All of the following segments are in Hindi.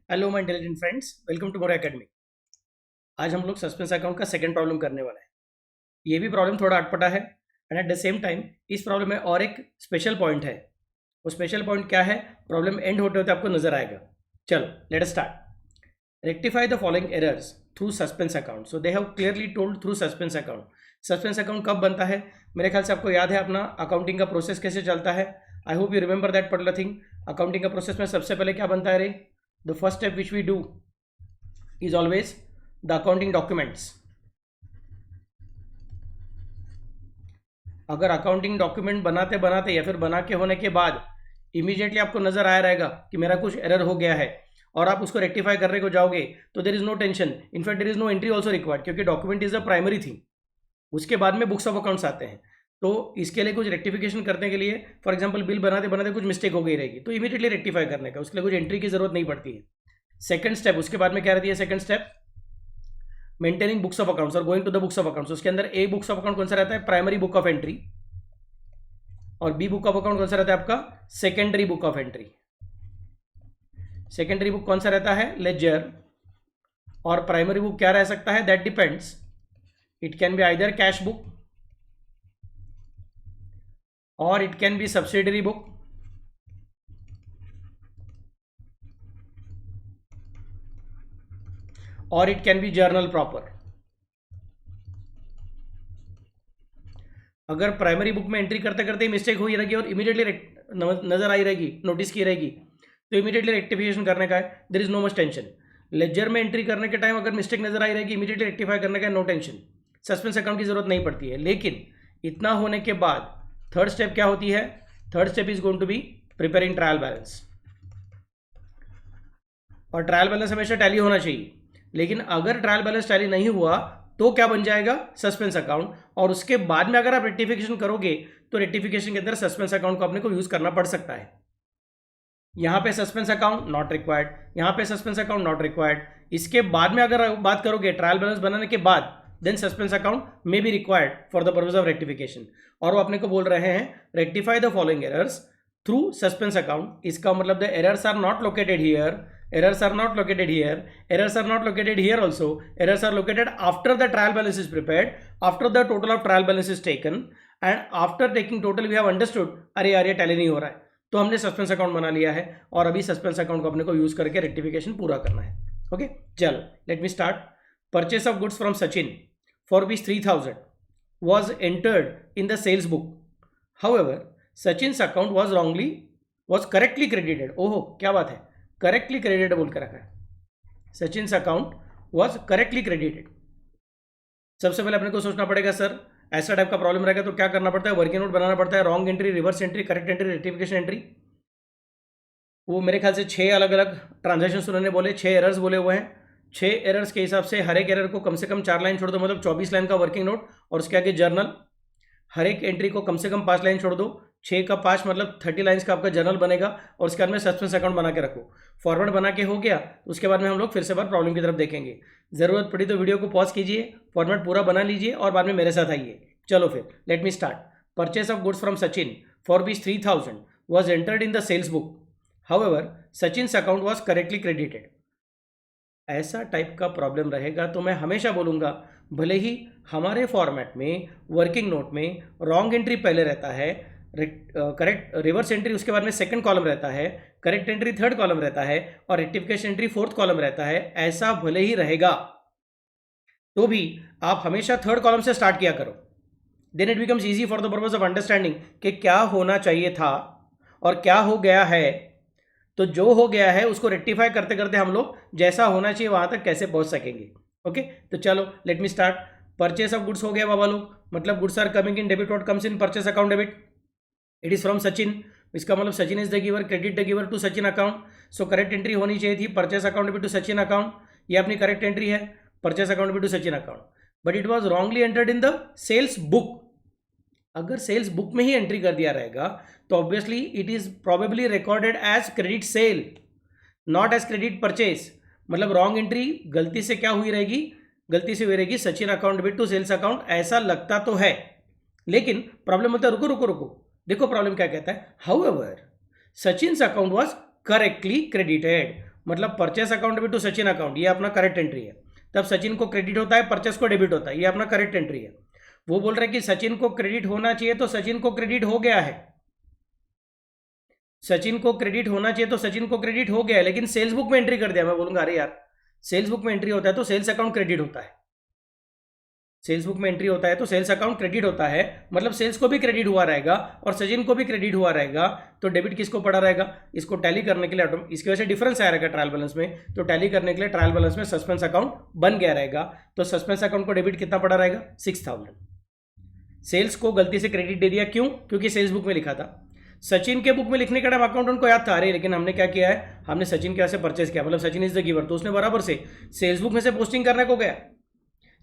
Hello my intelligent friends, welcome to Mor academy. आज हम लोग सस्पेंस अकाउंट का सेकंड प्रॉब्लम करने वाले हैं। ये भी प्रॉब्लम थोड़ा अटपटा है and at the same time इस प्रॉब्लम में और एक स्पेशल पॉइंट है। वो स्पेशल पॉइंट क्या है, प्रॉब्लम एंड होते होते आपको नजर आएगा। चलो let us start. Rectify the following errors through suspense account. So they have clearly told through suspense account. Suspense account कब बनता है? मेरे ख्याल से आपको याद है अपना अकाउंटिंग का प्रोसेस कैसे चलता है। I hope you remember that particular thing. Accounting का प्रोसेस में सबसे पहले क्या बनता है रे? The first step which we do is always the accounting documents. अगर अकाउंटिंग डॉक्यूमेंट बनाते बनाते या फिर बना के होने के बाद इमीडिएटली आपको नजर आया रहेगा कि मेरा कुछ एरर हो गया है और आप उसको रेक्टिफाई करने को जाओगे तो there is no tension. In fact there is no entry also required, क्योंकि document is a primary thing. उसके बाद में बुक्स ऑफ अकाउंट्स आते हैं। तो इसके लिए कुछ रेक्टिफिकेशन करने के लिए, फॉर एग्जांपल बिल बनाते बनाते कुछ मिस्टेक हो गई रहेगी तो इमीडिएटली रेक्टिफाई करने का, उसके लिए कुछ एंट्री की जरूरत नहीं पड़ती है। सेकंड स्टेप, उसके बाद में क्या रहती है? Second step maintaining books of accounts और going to the books of accounts. उसके अंदर ए बुक्स ऑफ अकाउंट कौन सा रहता है? Primary book of entry. और बी बुक ऑफ अकाउंट कौन सा रहता है आपका? Secondary book of entry. Secondary book कौन सा रहता है? लेजर। और प्राइमरी बुक क्या रह सकता है? That depends. It can be either cash book और it can be subsidiary book और it can be journal proper. अगर प्राइमरी बुक में एंट्री करते करते मिस्टेक हुई रहेगी और इमीडिएटली नजर आई रहेगी, नोटिस की रहेगी, तो इमीडिएटली रेक्टिफिकेशन करने का है, there is no much tension. Ledger में एंट्री करने के टाइम अगर मिस्टेक नजर आई रहेगी, इमीडिएटली रेक्टिफाई करने का, नो टेंशन। सस्पेंस अकाउंट की जरूरत नहीं पड़ती है। लेकिन इतना होने के बाद थर्ड स्टेप क्या होती है? Third step is going to be preparing trial balance. और ट्रायल बैलेंस हमेशा टैली होना चाहिए। लेकिन अगर ट्रायल बैलेंस टैली नहीं हुआ तो क्या बन जाएगा? Suspense account. और उसके बाद में अगर आप रेक्टिफिकेशन करोगे तो रेक्टिफिकेशन के अंदर सस्पेंस अकाउंट को अपने को यूज करना पड़ सकता है। यहां पे सस्पेंस अकाउंट नॉट रिक्वायर्ड, यहां पे सस्पेंस अकाउंट नॉट रिक्वायर्ड। इसके बाद में अगर बात करोगे ट्रायल बैलेंस बनाने के बाद, then suspense account may be required for the purpose of rectification. और वो अपने को बोल रहे हैं rectify the following errors through suspense account. इसका मतलब the errors are not located here, errors are not located here, errors are not located here also, errors are located after the trial balance is prepared, after the total of trial balance is taken, and after taking total we have understood अरे यार ये टैली नहीं हो रहा है, तो हमने सस्पेंस अकाउंट बना लिया है और अभी सस्पेंस अकाउंट को अपने को यूज करके रेक्टिफिकेशन पूरा करना है। ओके चलो let me start. Purchase of goods from Sachin for rupees 3000 was entered in the sales book. However, Sachin's account was correctly credited. ओहो क्या बात है, करेक्टली क्रेडिटेड बोल के रखा है। Sachin account was correctly credited. सबसे पहले अपने को सोचना पड़ेगा सर ऐसा टाइप का प्रॉब्लम रहेगा तो क्या करना पड़ता है? वर्किंग नोट बनाना पड़ता है, wrong entry, reverse entry, correct entry, rectification entry. वो मेरे ख्याल से 6 अलग अलग ट्रांजेक्शन उन्होंने बोले, 6 एरर्स बोले हुए हैं। 6 एरर्स के हिसाब से हर एक एरर को कम से कम 4 लाइन छोड़ दो, मतलब 24 लाइन का वर्किंग नोट और उसके आगे जर्नल। हर एक एंट्री को कम से कम 5 लाइन छोड़ दो, 6 का 5 मतलब 30 लाइन्स का आपका जर्नल बनेगा। और उसके बाद में सस्पेंस अकाउंट बना के रखो। फॉर्मेट बना के हो गया, उसके बाद में हम लोग फिर से बार प्रॉब्लम की तरफ देखेंगे। जरूरत पड़ी तो वीडियो को पॉज कीजिए, फॉर्मेट पूरा बना लीजिए और बाद में मेरे साथ आइए। चलो फिर let me start. Purchase of goods from Sachin for rupees 3000 was entered in the sales book. However Sachin's account was correctly credited. ऐसा टाइप का प्रॉब्लम रहेगा तो मैं हमेशा बोलूँगा, भले ही हमारे फॉर्मेट में वर्किंग नोट में रॉन्ग एंट्री पहले रहता है, करेक्ट रिवर्स एंट्री उसके बाद में सेकंड कॉलम रहता है, करेक्ट एंट्री थर्ड कॉलम रहता है और रेक्टिफिकेशन एंट्री फोर्थ कॉलम रहता है, ऐसा भले ही रहेगा तो भी आप हमेशा थर्ड कॉलम से स्टार्ट किया करो। Then it becomes easy for the purpose of understanding कि क्या होना चाहिए था और क्या हो गया है। तो जो हो गया है उसको रेक्टिफाई करते करते हम लोग जैसा होना चाहिए वहां तक कैसे पहुंच सकेंगे। ओके तो चलो let me start. Purchase of goods हो गया बाबा लोग, मतलब goods are coming in debit, what comes in purchase account debit, it is from Sachin. इसका मतलब Sachin is the giver, credit the giver to Sachin account. So correct entry होनी चाहिए थी purchase account debit to Sachin account. ये अपनी करेक्ट एंट्री है, purchase account debit to Sachin account, but it was wrongly entered in the sales book. अगर सेल्स बुक में ही एंट्री कर दिया रहेगा तो obviously it is probably recorded as credit sale, not as credit purchase. मतलब रॉन्ग एंट्री गलती से क्या हुई रहेगी? गलती से हुई रहेगी Sachin account debit to sales account, ऐसा लगता तो है। लेकिन प्रॉब्लम होता है, रुको रुको रुको, देखो प्रॉब्लम क्या कहता है। However Sachin's account was correctly credited, मतलब purchase account debit to Sachin account, ये अपना करेक्ट एंट्री है। तब सचिन को क्रेडिट होता है, परचेस को डेबिट होता है, ये अपना करेक्ट एंट्री है। वो बोल रहे हैं कि सचिन को क्रेडिट होना चाहिए, तो सचिन को क्रेडिट हो गया है। सचिन को क्रेडिट होना चाहिए तो सचिन को क्रेडिट हो गया है, लेकिन सेल्स बुक में एंट्री कर दिया। मैं बोलूंगा अरे यार, सेल्स बुक में एंट्री होता है तो सेल्स अकाउंट क्रेडिट होता है। सेल्स बुक में एंट्री होता है तो सेल्स अकाउंट क्रेडिट होता है, मतलब सेल्स को भी क्रेडिट हुआ रहेगा और सचिन को भी क्रेडिट हुआ रहेगा। तो डेबिट किसको पड़ा रहेगा? इसको टैली करने के लिए इसकी वजह से डिफरेंस आया रहेगा ट्रायल बैलेंस में, तो टैली करने के लिए ट्रायल बैलेंस में सस्पेंस अकाउंट बन गया रहेगा। तो सस्पेंस अकाउंट को डेबिट कितना पड़ा रहेगा? 6000। सेल्स को गलती से क्रेडिट दे दिया, क्यों? क्योंकि सेल्स बुक में लिखा था। सचिन के बुक में लिखने का टाइम अकाउंटेंट को याद था, अरे लेकिन हमने क्या किया है, हमने सचिन के वजह से परचेस किया, मतलब सचिन इज द गिवर, तो उसने बराबर से सेल्स बुक में से पोस्टिंग करने को गया।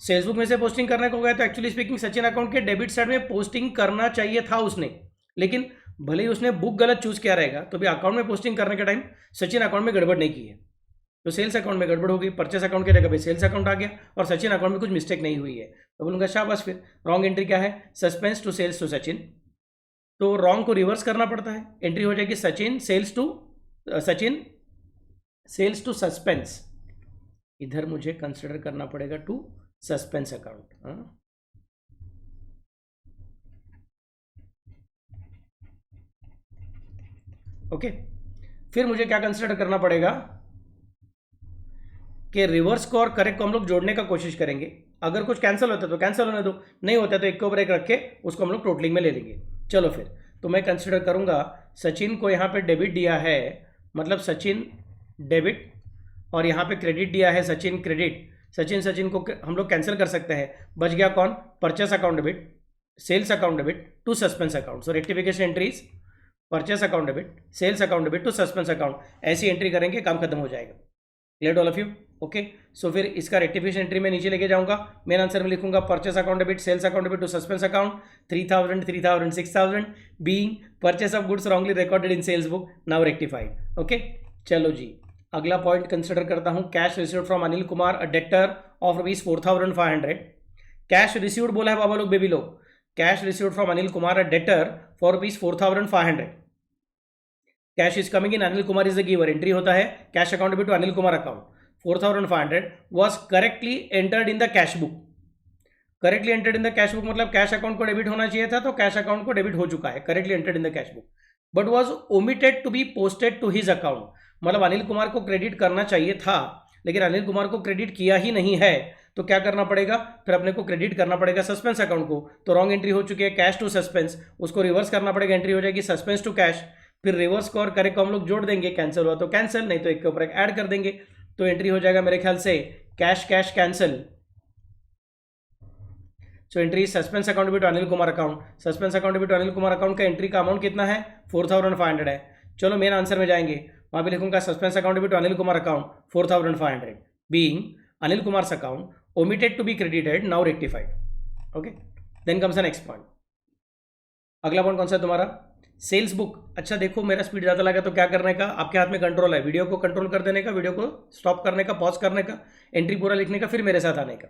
सेल्स बुक में से पोस्टिंग करने को गया तो एक्चुअली स्पीकिंग सचिन अकाउंट के डेबिट साइड में पोस्टिंग करना चाहिए था उसने, लेकिन भले ही उसने बुक गलत चूज किया रहेगा तो भी अकाउंट में पोस्टिंग करने के टाइम सचिन अकाउंट में गड़बड़ नहीं की है, तो सेल्स अकाउंट में गड़बड़ हो गई, परचेस अकाउंट की जगह पे सेल्स अकाउंट आ गया और सचिन अकाउंट में कुछ मिस्टेक नहीं हुई है। तो बोलूंगा शाबाश। फिर रॉन्ग एंट्री क्या है? Suspense to sales to Sachin, तो रॉन्ग को रिवर्स करना पड़ता है। एंट्री हो जाएगी सचिन सेल्स टू सस्पेंस, इधर मुझे कंसिडर करना पड़ेगा टू सस्पेंस अकाउंट। ओके, फिर मुझे क्या कंसिडर करना पड़ेगा कि रिवर्स को और करेक्ट को हम लोग जोड़ने का कोशिश करेंगे। अगर कुछ कैंसिल होता है तो कैंसिल होने दो, नहीं होता तो एक के ऊपर एक रख के उसको हम लोग टोटलिंग में ले लेंगे। चलो फिर, तो मैं कंसिडर करूंगा सचिन को यहाँ पे डेबिट दिया है, मतलब सचिन डेबिट, और यहाँ पे क्रेडिट दिया है सचिन क्रेडिट। सचिन को हम लोग कैंसिल कर सकते हैं, बच गया कौन? Purchase account debit, sales account debit to suspense account. So rectification entries purchase account debit, sales account debit to suspense account, ऐसी एंट्री करेंगे, काम खत्म हो जाएगा। Clear all of you? Okay, so फिर इसका रेक्टिफिकेशन एंट्री में नीचे लेके जाऊंगा। मेन आंसर में लिखूंगा purchase account debit, sales account debit to suspense account 3000, 3000, 6000 being purchase of goods wrongly recorded in sales book, now rectified. Okay, चलो जी, अगला पॉइंट कंसिडर करता हूं। Cash received from Anil Kumar a debtor of ₹4500। Cash received बोला है बाबा लोग, बेबी लोग, cash received from Anil Kumar a debtor for ₹4500। Cash is coming in, Anil Kumar is the giver, entry होता है cash account debit to Anil Kumar account 4500 was correctly entered in the cash book। Correctly entered in the cash book मतलब कैश अकाउंट को डेबिट होना चाहिए था, तो कैश अकाउंट को डेबिट हो चुका है, correctly entered in the cash book, but was omitted to be posted to his account. मतलब अनिल कुमार को क्रेडिट करना चाहिए था, लेकिन अनिल कुमार को क्रेडिट किया ही नहीं है, तो क्या करना पड़ेगा? फिर अपने को क्रेडिट करना पड़ेगा सस्पेंस अकाउंट को। तो रॉन्ग एंट्री हो चुकी है कैश टू सस्पेंस, उसको रिवर्स करना पड़ेगा, एंट्री हो जाएगी सस्पेंस टू कैश। फिर रिवर्स को और करेक्ट को हम लोग जोड़ देंगे, कैंसिल हुआ तो कैंसिल, नहीं तो एक के ऊपर एक ऐड कर देंगे, तो एंट्री हो जाएगा मेरे ख्याल से cash cash cancel. So entry suspense account debit to Anil Kumar account, suspense account debit to Anil Kumar account का एंट्री का अमाउंट कितना है? 4500 है। चलो मेन आंसर में जाएंगे, वहां पे लिखूंगा suspense account debit to Anil Kumar account 4500 being Anil Kumar account omitted to be credited, now rectified. Okay, then comes the next point. अगला पॉइंट कौन सा है तुम्हारा? Sales book. अच्छा देखो, मेरा स्पीड ज़्यादा लगा तो क्या करने का, आपके हाथ में कंट्रोल है, वीडियो को कंट्रोल कर देने का, वीडियो को स्टॉप करने का, पॉज करने का, एंट्री पूरा लिखने का, फिर मेरे साथ आने का।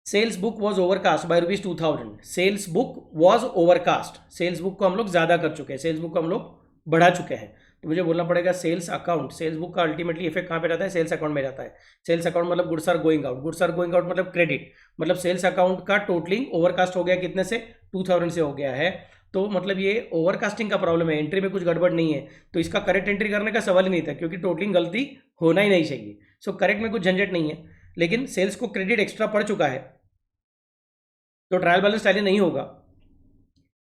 Sales book was overcast by ₹2000। Sales book was overcast, sales book को हम लोग ज़्यादा कर चुके हैं, सेल्स बुक को हम लोग बढ़ा चुके हैं, तो मुझे बोलना पड़ेगा सेल्स अकाउंट। सेल्स बुक का अल्टीमेटली इफेक्ट कहाँ पे जाता है? सेल्स अकाउंट में जाता है। सेल्स अकाउंट मतलब goods are going out, goods are going out मतलब क्रेडिट, मतलब सेल्स अकाउंट का टोटलिंग ओवरकास्ट हो गया, कितने से? 2000 से हो गया है, तो मतलब ये ओवरकास्टिंग का प्रॉब्लम है, एंट्री में कुछ गड़बड़ नहीं है, तो इसका करेक्ट एंट्री करने का सवाल ही नहीं था, क्योंकि टोटलिंग गलती होना ही नहीं चाहिए। सो करेक्ट में कुछ झंझट नहीं है, लेकिन सेल्स को क्रेडिट एक्स्ट्रा पड़ चुका है, तो ट्रायल बैलेंस टैली नहीं होगा,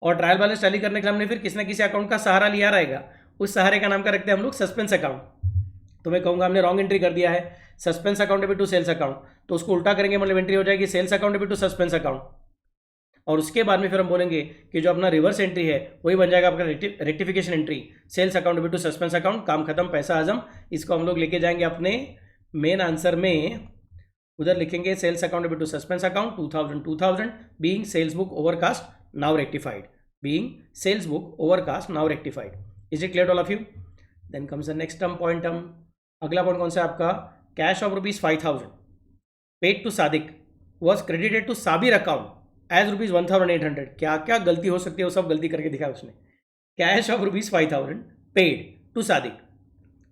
और ट्रायल बैलेंस टैली करने के लिए हमने फिर किसी ना किसी अकाउंट का सहारा लिया रहेगा, उस सहारे का नाम क्या रखते हैं हम लोग? Suspense account. तो मैं कहूँगा हमने रॉन्ग एंट्री कर दिया है, suspense account debit to sales account, तो उसको उल्टा करेंगे, मतलब एंट्री हो जाएगी sales account debit to suspense account, और उसके बाद में फिर हम बोलेंगे कि जो अपना रिवर्स एंट्री है वही बन जाएगा आपका rectification entry, sales account debit to suspense account, काम खत्म, पैसा हजम। इसको हम लोग लेके जाएंगे अपने मेन आंसर में, उधर लिखेंगे sales account debit to suspense account 2000 being sales book overcast, now rectified, being sales book overcast, now rectified. Is it clear all of you? Then comes the next term point. अगला पॉइंट कौन सा है आपका? Cash of ₹5000 paid to Sadiq was credited to Sabir account as ₹1800। क्या क्या गलती हो सकती है वो सब गलती करके दिखाया उसने। Cash of ₹5000 paid to Sadiq,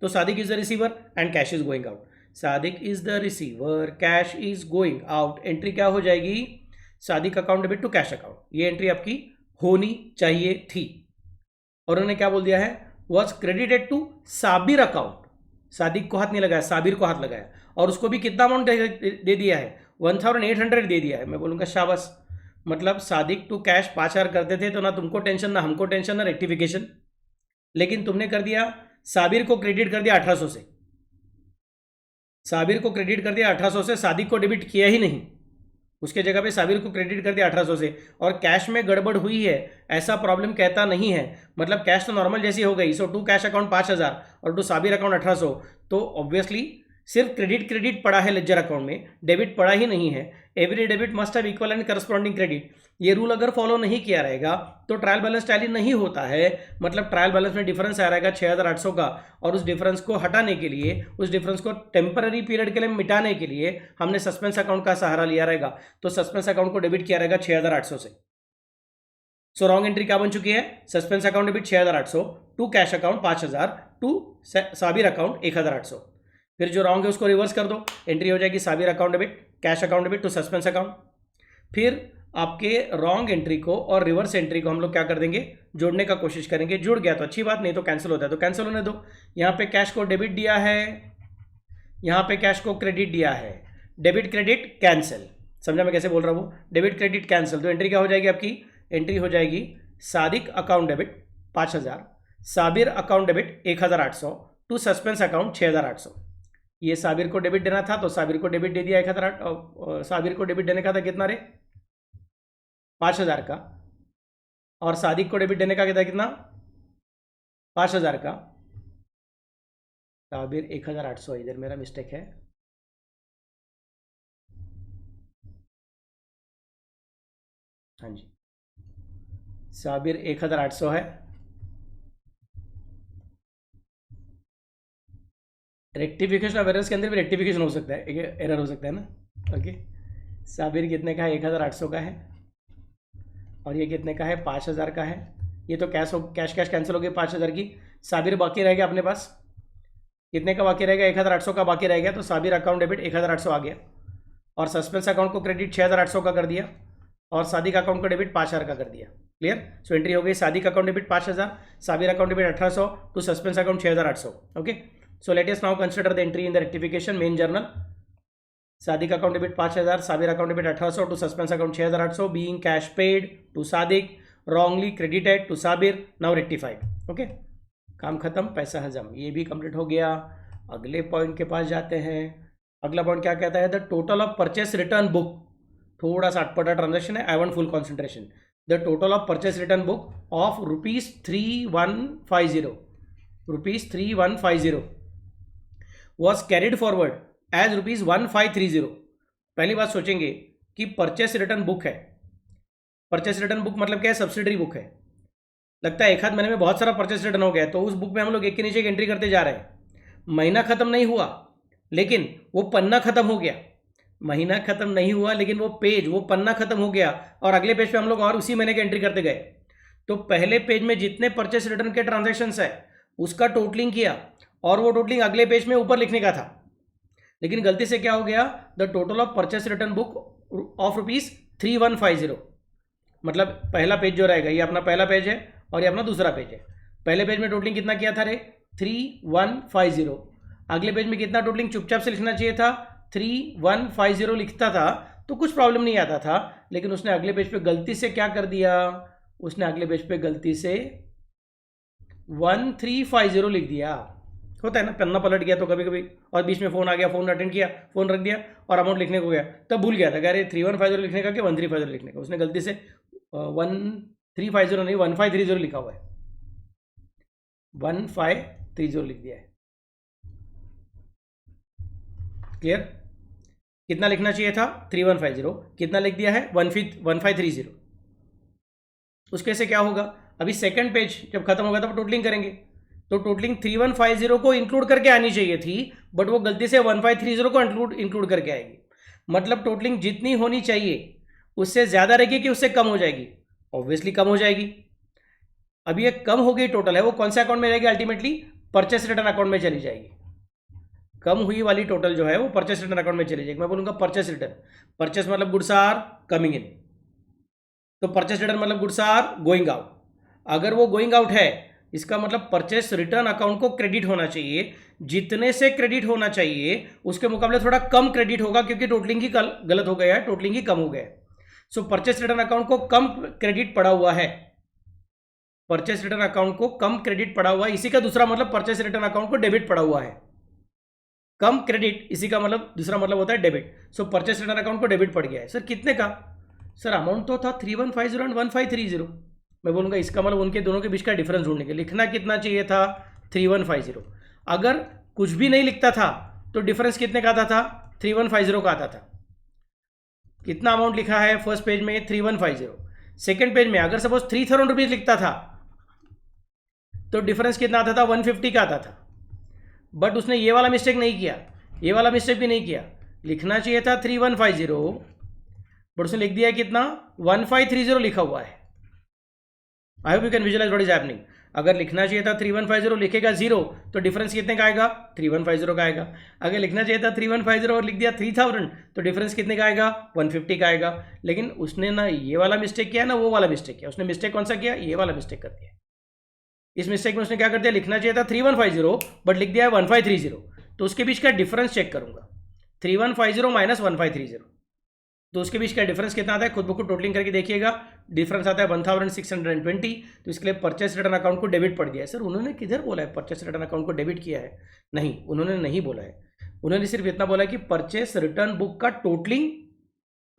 तो Sadiq is the receiver and cash is going out. Sadiq is the receiver, cash is going out. Entry क्या हो जाएगी? Sadiq account debit to cash account. ये एंट्री आपकी होनी चाहिए थी। और उन्होंने क्या बोल दिया है? Was credited to Sabir account. Sadiq को हाथ नहीं लगाया, साबिर को हाथ लगाया, और उसको भी कितना अमाउंट दे दिया है? 1800 दे दिया है। मैं बोलूँगा शाबाश। मतलब सादिक टू कैश 5000 करते थे तो ना तुमको टेंशन, ना हमको टेंशन, ना रेक्टिफिकेशन। लेकिन तुमने कर दिया, साबिर को क्रेडिट कर दिया 1800 से, साबिर को क्रेडिट कर दिया 1800 से, सादिक को डेबिट किया ही नहीं, उसके जगह पे साबिर को क्रेडिट कर दिया 1800 से। और कैश में गड़बड़ हुई है ऐसा प्रॉब्लम कहता नहीं है। मतलब कैश तो नॉर्मल जैसी हो गई। सो टू कैश अकाउंट 5000 और टू साबिर अकाउंट 1800, तो ऑब्वियसली सिर्फ क्रेडिट पड़ा है लेजर अकाउंट में, डेबिट पड़ा ही नहीं है। Every debit must have equal and corresponding credit. ये रूल अगर फॉलो नहीं किया रहेगा तो ट्रायल बैलेंस टैली नहीं होता है। मतलब ट्रायल बैलेंस में डिफरेंस आ रहेगा 6800 का, और उस डिफरेंस को हटाने के लिए, उस डिफरेंस को टेम्पररी पीरियड के लिए मिटाने के लिए हमने सस्पेंस अकाउंट का सहारा लिया रहेगा। तो सस्पेंस अकाउंट को डेबिट किया रहेगा 6800 से। सो रॉन्ग एंट्री क्या बन चुकी है? Suspense account debit 6800 to cash account 5000 to Sabir account 1800। फिर जो रॉन्ग है उसको रिवर्स कर दो, एंट्री हो जाएगी Sabir account debit, cash account debit to suspense account. फिर आपके रॉन्ग एंट्री को और रिवर्स एंट्री को हम लोग क्या कर देंगे? जोड़ने का कोशिश करेंगे। जुड़ गया तो अच्छी बात, नहीं तो कैंसिल होता है तो कैंसिल होने दो। यहाँ पे कैश को डेबिट दिया है, यहाँ पे कैश को क्रेडिट दिया है। डेबिट क्रेडिट कैंसिल, समझा मैं कैसे बोल रहा हूँ? Debit credit cancel. तो एंट्री क्या हो जाएगी आपकी? एंट्री हो जाएगी Sadiq account debit 5000, Sabir account debit 1800 to suspense account 6800। ये साबिर को डेबिट देना था तो साबिर को डेबिट दे दिया 1008। साबिर को डेबिट देने का था कितना रे? 5000 का। और सादिक को डेबिट देने का कितना? 5000 का। साबिर 1800, इधर मेरा मिस्टेक है। हाँ जी, साबिर 1800 है। रेक्टिफिकेशन ऑफ एरर्स के अंदर भी रेक्टिफिकेशन हो सकता है, एक एरर हो सकता है ना। ओके, साबिर कितने का है? 1800 का है। और ये कितने का है? 5000 का है। ये तो कैश कैंसिल हो गई 5000 की। साबिर बाकी रह गया अपने पास, कितने का बाकी रहेगा? 1800 का बाकी रह गया। तो साबिर अकाउंट डेबिट 1800 आ गया, और सस्पेंस अकाउंट को क्रेडिट 6800 का कर दिया, और सादिक अकाउंट को डेबिट 5000 का कर दिया। क्लियर? सो एंट्री हो गई Sadiq account debit 5000, Sabir account debit 1800 to suspense account 6800। Okay, so let us now consider the entry in the rectification main journal. Sadiq account debit 5000, Sabir account debit 1800 to suspense account 6800, being cash paid to Sadiq, wrongly credited to Sabir, now rectified. Okay, काम खत्म, पैसा हजम, ये भी कंप्लीट हो गया। अगले पॉइंट के पास जाते हैं। अगला पॉइंट क्या कहता है? The total of purchase return book. थोड़ा सा अटपटा ट्रांजेक्शन है, I want full concentration. The total of purchase return book of ₹3150, ₹3150 was carried forward as ₹1530। पहली बात सोचेंगे कि परचेस रिटर्न बुक है। परचेस रिटर्न बुक मतलब क्या है? सब्सिडरी बुक है। लगता है एक आध महीने में बहुत सारा परचेस रिटर्न हो गया, तो उस बुक में हम लोग एक के नीचे एक एंट्री करते जा रहे हैं। महीना खत्म नहीं हुआ लेकिन वो पन्ना खत्म हो गया। महीना खत्म नहीं हुआ लेकिन वो पेज, वो पन्ना खत्म हो गया, और अगले पेज पे हम लोग और उसी महीने की एंट्री करते गए। तो पहले पेज में जितने परचेस रिटर्न के ट्रांजैक्शंस है उसका टोटलिंग किया, और वो टोटलिंग अगले पेज में ऊपर लिखने का था। लेकिन गलती से क्या हो गया? The total of purchase return book of ₹3150। मतलब पहला पेज जो रहेगा, ये अपना पहला पेज है और ये अपना दूसरा पेज है। पहले पेज में टोटलिंग कितना किया था रे? 3150। अगले पेज में कितना टोटलिंग? चुपचाप से लिखना चाहिए था, 3150 लिखता था तो कुछ प्रॉब्लम नहीं आता था। लेकिन उसने अगले पेज पे गलती से क्या कर दिया? उसने अगले पेज पे गलती से 1350 लिख दिया। होता है ना, पन्ना पलट गया तो कभी कभी, और बीच में फ़ोन आ गया, फ़ोन अटेंड किया, फ़ोन रख दिया और अमाउंट लिखने को गया, तब भूल गया था कि अरे 3150 लिखने का कि 1350 लिखने का। उसने गलती से 1350 नहीं 1530 लिखा हुआ है, 1530 लिख दिया है। क्लियर? कितना लिखना चाहिए था? 3150, कितना लिख दिया है? 1530। उसके से क्या होगा? अभी सेकंड पेज जब खत्म होगा तब टोटलिंग करेंगे, तो टोटलिंग 3150 को इंक्लूड करके आनी चाहिए थी, बट वो गलती से 1530 को इंक्लूड करके आएगी। मतलब टोटलिंग जितनी होनी चाहिए उससे ज़्यादा रहेगी कि उससे कम हो जाएगी? ऑब्वियसली कम हो जाएगी। अब ये कम हो गई टोटल है, वो कौन से अकाउंट में रहेगी? अल्टीमेटली परचेस रिटर्न अकाउंट में चली जाएगी। कम हुई वाली टोटल जो है वो परचेस रिटर्न अकाउंट में चली जाएगी। मैं बोलूँगा परचेस रिटर्न, परचेस मतलब गुड्स आर कमिंग इन, तो परचेस रिटर्न मतलब गुड्स आर गोइंग आउट। अगर वो गोइंग आउट है, इसका मतलब परचेस रिटर्न अकाउंट को क्रेडिट होना चाहिए। जितने से क्रेडिट होना चाहिए उसके मुकाबले थोड़ा कम क्रेडिट होगा, क्योंकि टोटलिंग ही गलत हो गया है, टोटलिंग ही कम हो गया है। सो परचेस रिटर्न अकाउंट को कम क्रेडिट पड़ा हुआ है, परचेस रिटर्न अकाउंट को कम क्रेडिट पड़ा हुआ है। इसी का दूसरा मतलब परचेस रिटर्न अकाउंट को डेबिट पड़ा हुआ है। कम क्रेडिट, इसी का मतलब दूसरा मतलब होता है डेबिट। सो परचेस रिटर्न अकाउंट को डेबिट पड़ गया है। सर कितने का? सर अमाउंट तो था 3150 एंड 1530। मैं बोलूँगा इसका मतलब उनके दोनों के बीच का डिफरेंस ढूंढने के लिखना कितना चाहिए था? 3150। अगर कुछ भी नहीं लिखता था तो डिफरेंस कितने का आता था? 3150 का आता था। कितना अमाउंट लिखा है फर्स्ट पेज में? 3150। सेकेंड पेज में अगर सपोज 3000 रुपीज लिखता था तो डिफरेंस कितना आता था? 150 का आता था। बट उसने ये वाला मिस्टेक नहीं किया, ये वाला मिस्टेक भी नहीं किया। लिखना चाहिए था 3150, बट उसने लिख दिया कितना? 1530 लिखा हुआ है। I hope you can visualise what is happening. अगर लिखना चाहिए था 3150, लिखेगा 0, तो डिफरेंस कितने का आएगा? 3150 का आएगा। अगर लिखना चाहिए था 3150 और लिख दिया 3000, तो डिफरेंस कितने का आएगा? 150 का आएगा। लेकिन उसने ना ये वाला मिस्टेक किया ना वो वाला मिस्टेक किया। उसने मिस्टेक कौन सा किया? ये वाला मिस्टेक कर दिया। इस मिस्टेक में उसने क्या कर दिया? लिखना चाहिए था 3150 बट लिख दिया है 1530। तो उसके बीच का डिफरेंस चेक करूंगा, 3150 माइनस 1530, तो उसके बीच का डिफरेंस कितना आता है? खुद ब खुद टोटलिंग करके देखिएगा। डिफरेंस आता है 1620। तो इसके लिए परचेस रिटर्न अकाउंट को डेबिट पड़ गया है। सर उन्होंने किधर बोला है परचेस रिटर्न अकाउंट को डेबिट किया है? नहीं, उन्होंने नहीं बोला है। उन्होंने सिर्फ इतना बोला है कि परचेस रिटर्न बुक का टोटलिंग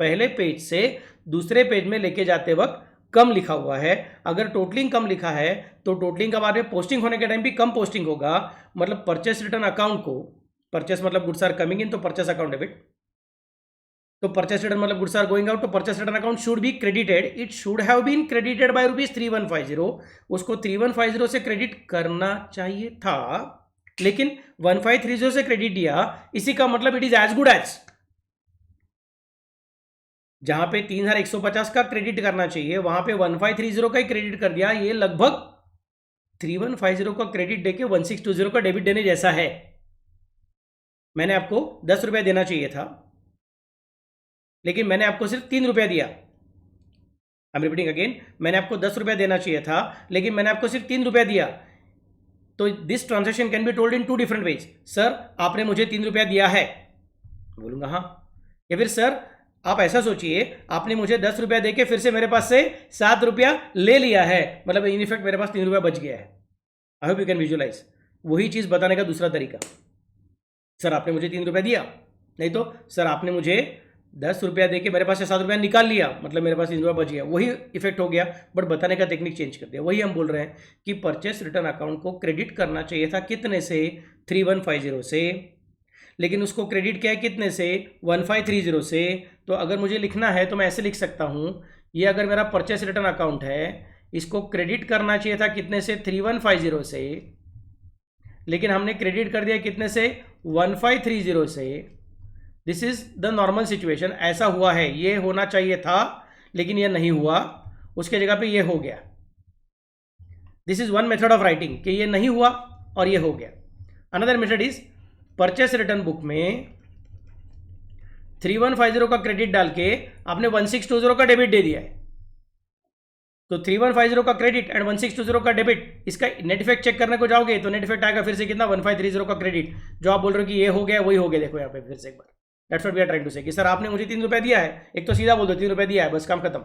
पहले पेज से दूसरे पेज में लेके जाते वक्त कम लिखा हुआ है। अगर टोटलिंग कम लिखा है तो टोटलिंग का बाद में पोस्टिंग होने के टाइम भी कम पोस्टिंग होगा। मतलब परचेस रिटर्न अकाउंट को, परचेस मतलब गुड्स आर कमिंग इन, तो परचेस अकाउंट डेबिट, तो परचेस रिटर्न मतलब गुड्स आर गोइंग आउट, तो purchase return account should be credited. It should have been credited by ₹3150। उसको 3150 से क्रेडिट करना चाहिए था, लेकिन 1530 से क्रेडिट दिया। इसी का मतलब it is as good as, जहां पे 3150 का क्रेडिट करना चाहिए वहां पे 1530 का ही क्रेडिट कर दिया। ये लगभग 3150 का क्रेडिट देके 1620 का डेबिट देने जैसा है। मैंने आपको 10 रुपया देना चाहिए था, लेकिन मैंने आपको सिर्फ 3 रुपया दिया। आई एम रिपीटिंग अगेन, मैंने आपको 10 रुपया देना चाहिए था, लेकिन मैंने आपको सिर्फ 3 रुपया दिया। तो this transaction can be told in 2 different ways. Sir आपने मुझे 3 रुपया दिया है, बोलूंगा हाँ। या फिर सर आप ऐसा सोचिए, आपने मुझे 10 रुपया देके फिर से मेरे पास से 7 रुपया ले लिया है, मतलब इन इफेक्ट मेरे पास 3 रुपया बच गया है। I hope you can visualise. वही चीज बताने का दूसरा तरीका, सर आपने मुझे 3 रुपया दिया, नहीं तो सर आपने मुझे 10 रुपया देके मेरे पास से 7 रुपया निकाल लिया, मतलब मेरे पास 3 रुपया बच गया। वही इफेक्ट हो गया, बट बताने का टेक्निक चेंज कर दिया। वही हम बोल रहे हैं कि परचेस रिटर्न अकाउंट को क्रेडिट करना चाहिए था कितने से? 3150 से, लेकिन उसको क्रेडिट किया है कितने से? 1530 से। तो अगर मुझे लिखना है तो मैं ऐसे लिख सकता हूं, ये अगर मेरा परचेस रिटर्न अकाउंट है, इसको क्रेडिट करना चाहिए था कितने से? 3150 से, लेकिन हमने क्रेडिट कर दिया कितने से? 1530 से। This is the normal situation. ऐसा हुआ है, ये होना चाहिए था लेकिन ये नहीं हुआ, उसके जगह पे ये हो गया। This is one method of writing कि ये नहीं हुआ और ये हो गया। Another method is purchase return book में 3150 का क्रेडिट डाल के आपने 1620 का डेबिट दे दिया है। तो 3150 का क्रेडिट एंड 1620 का डेबिट, इसका नेट इफेक्ट चेक करने को जाओगे तो नेट इफेक्ट आएगा फिर से कितना? 1530 का क्रेडिट। जो आप बोल रहे हो कि ये हो गया वही हो गया, देखो यहाँ पे फिर से एक बार। That's what we are trying to say कि सर आपने मुझे 3 रुपया दिया है, एक तो सीधा बोल दो 3 रुपया दिया है, बस काम खत्म।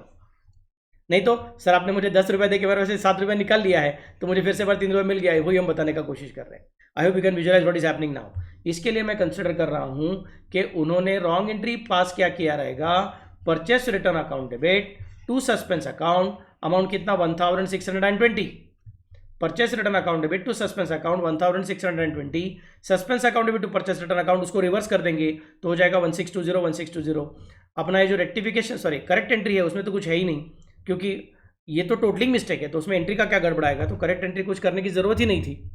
नहीं तो सर आपने मुझे 10 रुपया देके मेरे से 7 रुपया निकाल लिया है, तो मुझे फिर से बार 3 रुपया मिल गया है। वही हम बताने का कोशिश कर रहे हैं। I hope you can visualise what is happening now. इसके लिए मैं कंसिडर कर रहा हूं कि उन्होंने रॉन्ग एंट्री पास क्या किया रहेगा? Purchase return account debit to suspense account, amount कितना? 1620। Purchase return account debit to suspense account 1620। Suspense account debit to purchase return account, उसको रिवर्स कर देंगे तो हो जाएगा 1620। अपना ये जो रेक्टिफिकेशन सॉरी करेक्ट एंट्री है उसमें तो कुछ है ही नहीं, क्योंकि ये तो टोटलिंग मिस्टेक है, तो उसमें एंट्री का क्या गड़बड़ाएगा? तो करेक्ट एंट्री कुछ करने की जरूरत ही नहीं थी।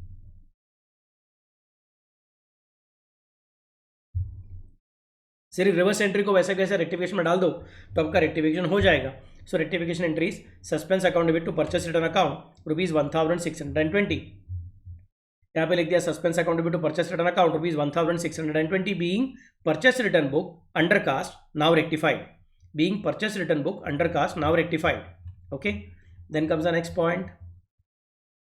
सिर्फ रिवर्स एंट्री को वैसे कैसे रेक्टिफिकेशन में डाल दो तो आपका रेक्टिफिकेशन हो जाएगा। So rectification entries suspense account debit to purchase return account ₹1620, यहाँ पे लिख दिया suspense account debit to purchase return account ₹1620 being purchase return book under cast now rectified, being purchase return book under cast now rectified. Okay, then comes the next point,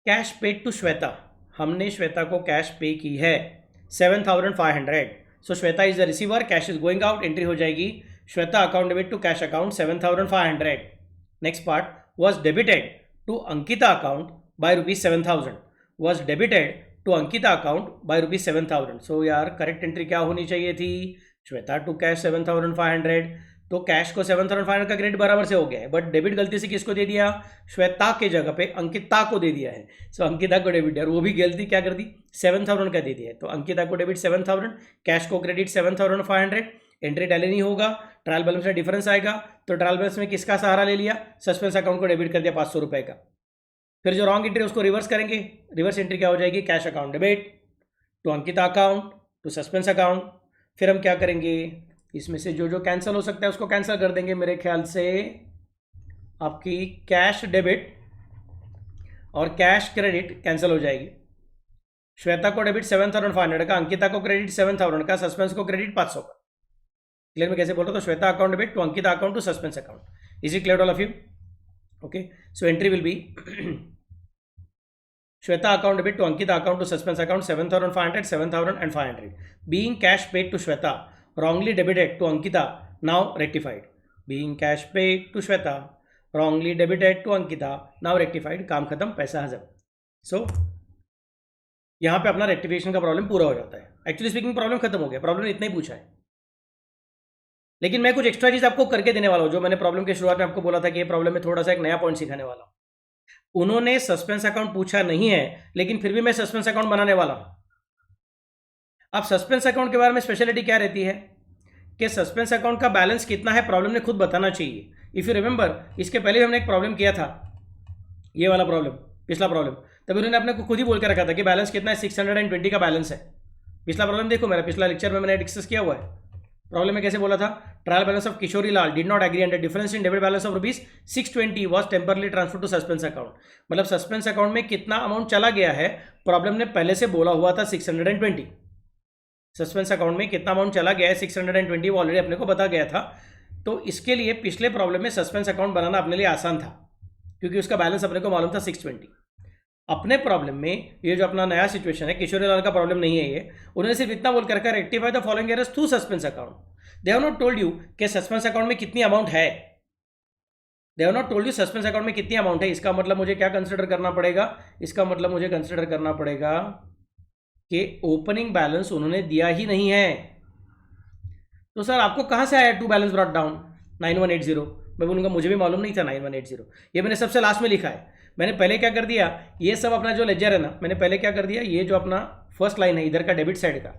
cash paid to Shweta. हमने श्वेता को कैश पे की है 7,500. So Shweta is the receiver, cash is going out, entry हो जाएगी Shweta account debit to cash account 7,500. Next part, was debited to Ankita account by ₹7,000. Was debited to Ankita account by ₹7,000. So यार करेक्ट एंट्री क्या होनी चाहिए थी, श्वेता टू कैश 7,500. तो कैश को 7,500 का क्रेडिट बराबर से हो गया है, बट डेबिट गलती से किसको दे दिया, श्वेता के जगह पे अंकिता को दे दिया है. सो अंकिता को डेबिट, यार वो भी गलती क्या कर दी, 7,000 का दे दिया है. तो अंकिता को डेबिट 7,000, कैश को क्रेडिट 7,500. एंट्री टैली नहीं होगा, ट्रायल बैलेंस में डिफरेंस आएगा. तो ट्रायल बैलेंस में किसका सहारा ले लिया, सस्पेंस अकाउंट को डेबिट कर दिया 500 रुपये का. फिर जो रॉन्ग एंट्री उसको रिवर्स करेंगे, रिवर्स एंट्री क्या हो जाएगी, cash account debit to Ankita account to suspense account. फिर हम क्या करेंगे, इसमें से जो जो कैंसिल हो सकता है उसको कैंसिल कर देंगे. मेरे ख्याल से आपकी कैश डेबिट और कैश क्रेडिट कैंसिल हो जाएगी. श्वेता को डेबिट 7,500 का, अंकिता को क्रेडिट 7,000 का, सस्पेंस को क्रेडिट 500 का. क्लियर में कैसे बोल रहा हूं, तो Shweta account debit to Ankita account to suspense account. Is it clear all of you? Okay, so entry will be Shweta account debit to Ankita account to suspense account 7,500, 7,500. Being cash paid to Shweta, wrongly debited to Ankita, now rectified. Being cash paid to Shweta, wrongly debited to Ankita, now rectified. काम खत्म, पैसा हजम. So यहाँ पे अपना रेक्टिफिकेशन का प्रॉब्लम पूरा हो जाता है. एक्चुअली स्पीकिंग प्रॉब्लम खत्म हो गया, प्रॉब्लम इतना ही पूछा है. लेकिन मैं कुछ एक्स्ट्रा चीज आपको करके देने वाला हूँ, जो मैंने प्रॉब्लम के शुरुआत में आपको बोला था कि ये प्रॉब्लम में थोड़ा सा एक नया पॉइंट सिखाने वाला हूँ. उन्होंने सस्पेंस अकाउंट पूछा नहीं है, लेकिन फिर भी मैं सस्पेंस अकाउंट बनाने वाला हूं. अब सस्पेंस अकाउंट के बारे में स्पेशलिटी क्या रहती है कि सस्पेंस अकाउंट का बैलेंस कितना है प्रॉब्लम ने खुद बताना चाहिए. इफ यू रिमेंबर, इसके पहले हमने एक प्रॉब्लम किया था, ये वाला प्रॉब्लम, पिछला प्रॉब्लम, तब उन्होंने अपने को खुद ही बोल के रखा था कि बैलेंस कितना है, 620 का बैलेंस है. पिछला प्रॉब्लम देखो, मेरा पिछला लेक्चर में मैंने डिस्कस किया हुआ है. प्रॉब्लम में कैसे बोला था, trial balance of Kishori Lal did not agree and difference in debit balance of ₹620 was temporarily transfer to suspense account. मतलब सस्पेंस अकाउंट में कितना अमाउंट चला गया है, प्रॉब्लम ने पहले से बोला हुआ था 620. सस्पेंस अकाउंट में कितना अमाउंट चला गया है 620, वो ऑलरेडी अपने को बता गया था. तो इसके लिए पिछले प्रॉब्लम में सस्पेंस अकाउंट बनाना अपने लिए आसान था, क्योंकि उसका बैलेंस अपने को मालूम था 620. अपने प्रॉब्लम में ये जो अपना नया सिचुएशन है, किशोरी लाल का प्रॉब्लम नहीं है ये, उन्होंने सिर्फ इतना बोल कर rectify the following errors through suspense account. They have not told you कि सस्पेंस अकाउंट में कितनी अमाउंट है. They have not told you suspense account में कितनी अमाउंट है. इसका मतलब मुझे क्या कंसिडर करना पड़ेगा, इसका मतलब मुझे कंसिडर करना पड़ेगा कि ओपनिंग बैलेंस उन्होंने दिया ही नहीं है. तो सर आपको कहां से आया टू बैलेंस ब्रॉट डाउन 9180? मैं बोलूंगा मुझे भी मालूम नहीं था 9180. ये मैंने सबसे लास्ट में लिखा है. मैंने पहले क्या कर दिया, ये सब अपना जो लेजर है ना, मैंने पहले क्या कर दिया, ये जो अपना फर्स्ट लाइन है इधर का डेबिट साइड का,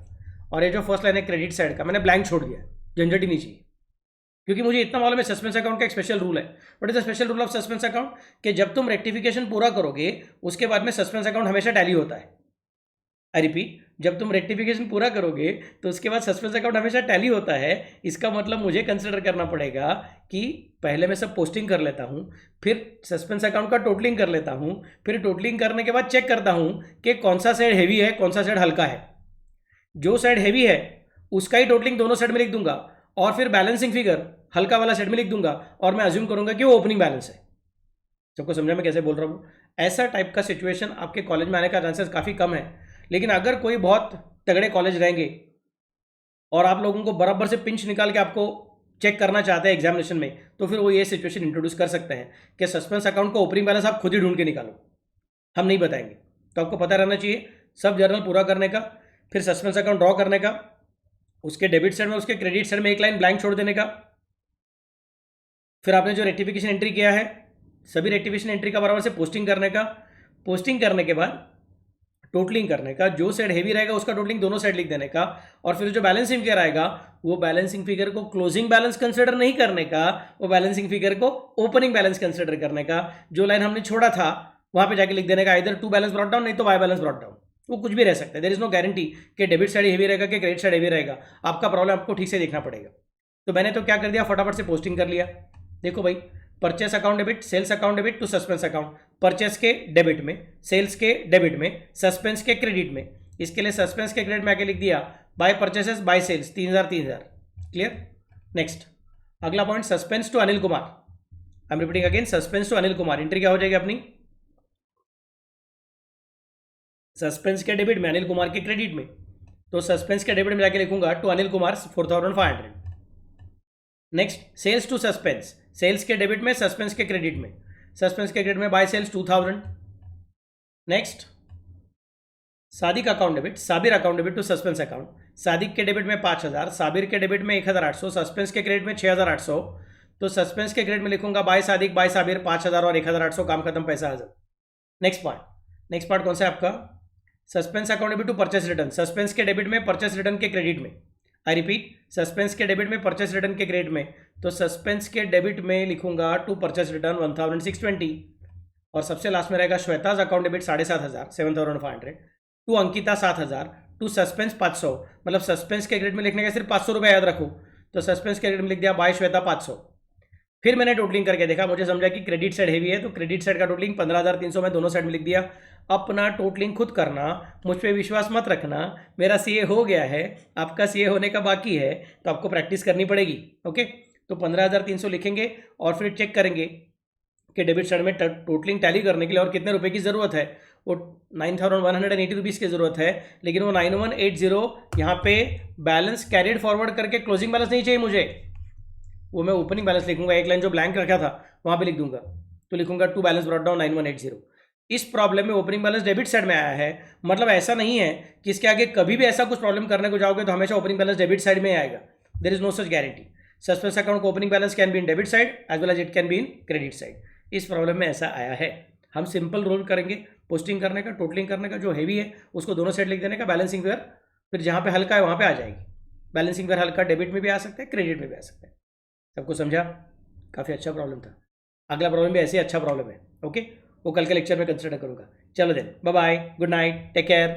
और ये जो फर्स्ट लाइन है क्रेडिट साइड का, मैंने ब्लैंक छोड़ दिया. झंझट ही नहीं चाहिए, क्योंकि मुझे इतना मालूम है सस्पेंस अकाउंट का एक स्पेशल रूल है. What is the special rule of suspense account, कि जब तुम रेक्टिफिकेशन पूरा करोगे उसके बाद में सस्पेंस अकाउंट हमेशा टैली होता है. आई रिपीट, जब तुम रेक्टिफिकेशन पूरा करोगे तो उसके बाद सस्पेंस अकाउंट हमेशा टैली होता है. इसका मतलब मुझे कंसिडर करना पड़ेगा कि पहले मैं सब पोस्टिंग कर लेता हूं, फिर सस्पेंस अकाउंट का टोटलिंग कर लेता हूं, फिर टोटलिंग करने के बाद चेक करता हूं कि कौन सा साइड हैवी है, कौन सा साइड हल्का है. जो साइड हैवी है उसका ही टोटलिंग दोनों साइड में लिख दूंगा, और फिर बैलेंसिंग फिगर हल्का वाला साइड में लिख दूंगा, और मैं अज्यूम करूंगा कि वो ओपनिंग बैलेंस है. सबको समझा मैं कैसे बोल रहा हूँ. ऐसा टाइप का सिचुएशन आपके कॉलेज में आने का चांसेस काफ़ी कम है. लेकिन अगर कोई बहुत तगड़े कॉलेज रहेंगे और आप लोगों को बराबर से पिंच निकाल के आपको चेक करना चाहते हैं एग्जामिनेशन में, तो फिर वो ये सिचुएशन इंट्रोड्यूस कर सकते हैं कि सस्पेंस अकाउंट का ओपनिंग बैलेंस आप खुद ही ढूंढ के निकालो, हम नहीं बताएंगे. तो आपको पता रहना चाहिए सब जर्नल पूरा करने का, फिर सस्पेंस अकाउंट ड्रॉ करने का, उसके डेबिट साइड में उसके क्रेडिट साइड में एक लाइन ब्लैंक छोड़ देने का, फिर आपने जो रेक्टिफिकेशन एंट्री किया है सभी रेक्टिफिकेशन एंट्री का बराबर से पोस्टिंग करने का, पोस्टिंग करने के बाद टोटलिंग करने का, जो साइड हेवी रहेगा उसका टोटलिंग दोनों साइड लिख देने का, और फिर जो बैलेंसिंग फिगर आएगा वो बैलेंसिंग फिगर को क्लोजिंग बैलेंस कंसिडर नहीं करने का, वो बैलेंसिंग फिगर को ओपनिंग बैलेंस कंसिडर करने का. जो लाइन हमने छोड़ा था वहां पे जाके लिख देने का इधर टू बैलेंस ब्रॉट डाउन, नहीं तो वाई बैलेंस ब्रॉट डाउन. वो कुछ भी रह सकता है. देयर इज नो गारंटी कि डेबिट साइड हेवी रहेगा कि क्रेडिट साइड हेवी रहेगा. आपका प्रॉब्लम आपको ठीक से देखना पड़ेगा. तो मैंने तो क्या कर दिया, फटाफट से पोस्टिंग कर लिया. देखो भाई purchase account debit, sales account debit to suspense account, purchase के डेबिट में, सेल्स के डेबिट में, सस्पेंस के क्रेडिट में। इसके लिए सस्पेंस के क्रेडिट में आके लिख दिया by purchases by sales 3000। Clear. Next अगला point, suspense to Anil Kumar. I am repeating again, suspense to Anil Kumar. Entry क्या हो जाएगी अपनी, सस्पेंस के डेबिट में, अनिल कुमार के क्रेडिट में। तो सस्पेंस के डेबिट में जाके लिखूंगा to Anil Kumar 4500। Next sales to suspense, sales के डेबिट में, सस्पेंस के क्रेडिट में, सस्पेंस के क्रेडिट में by sales 2000। Next Sadiq account debit, Sabir account debit to suspense account, Sadiq के डेबिट में 5000, साबिर के डेबिट में 1800, सस्पेंस के क्रेडिट में 6800। तो सस्पेंस के क्रेडिट में लिखूंगा बाय सादिक बाय साबिर 5000 और 1800, काम खत्म, पैसा हाजिर। नेक्स्ट पार्ट कौन सा है आपका, suspense account debit to purchase return, suspense के डेबिट में, परचेस रिटर्न के क्रेडिट में। आई रिपीट, सस्पेंस के डेबिट में, परचेस रिटर्न के क्रेडिट में। तो सस्पेंस के डेबिट में लिखूंगा टू परचेस रिटर्न 1620। और सबसे लास्ट में रहेगा Shweta's account debit 7500 7500, to Ankita 7000, to suspense 500। मतलब सस्पेंस के क्रेडिट में लिखने का सिर्फ 500 रुपये याद रखो, तो सस्पेंस के क्रेडिट में लिख दिया बाय श्वेता 500। फिर मैंने टोटलिंग करके देखा, मुझे समझा कि क्रेडिट साइड हेवी है, तो क्रेडिट साइड का टोटलिंग 15300 में दोनों साइड में लिख दिया। अपना टोटलिंग खुद करना, मुझ पर विश्वास मत रखना। मेरा सीए हो गया है, आपका सीए होने का बाकी है, तो आपको प्रैक्टिस करनी पड़ेगी। ओके, तो 15300 लिखेंगे और फिर चेक करेंगे कि डेबिट साइड में टोटलिंग टैली करने के लिए और कितने रुपए की ज़रूरत है। वो 9180 रुपीज़ की ज़रूरत है, लेकिन वो 9180 यहाँ पे बैलेंस कैरिड फॉरवर्ड करके क्लोजिंग बैलेंस नहीं चाहिए मुझे, वो मैं ओपनिंग बैलेंस लिखूंगा। एक लाइन जो ब्लैंक रखा था वहाँ पे लिख दूंगा, तो लिखूंगा टू बैलेंस ब्रॉट डाउन 9180। इस प्रॉब्लम में ओपनिंग बैलेंस डेबिट साइड में आया है, मतलब ऐसा नहीं है कि इसके आगे कभी भी ऐसा कुछ प्रॉब्लम करने को जाओगे तो हमेशा ओपनिंग बैलेंस डेबिट साइड में आएगा। There is no such guarantee. Suspense account को opening balance can be in debit side as well as it can be in credit side. इस प्रॉब्लम में ऐसा आया है। हम सिंपल रूल करेंगे, पोस्टिंग करने का, टोटलिंग करने का, जो हैवी है उसको दोनों साइड लिख देने का, बैलेंसिंग फिगर फिर जहाँ पे हल्का है वहाँ पे आ जाएगी। बैलेंसिंग फिगर हल्का डेबिट में भी आ सकता है, क्रेडिट में भी आ सकता है। सबको समझा? काफ़ी अच्छा प्रॉब्लम था। अगला प्रॉब्लम भी ऐसे ही अच्छा प्रॉब्लम है। ओके, वो कल के लेक्चर में कंसिडर करूँगा। चलो then, bye bye, good night, take care.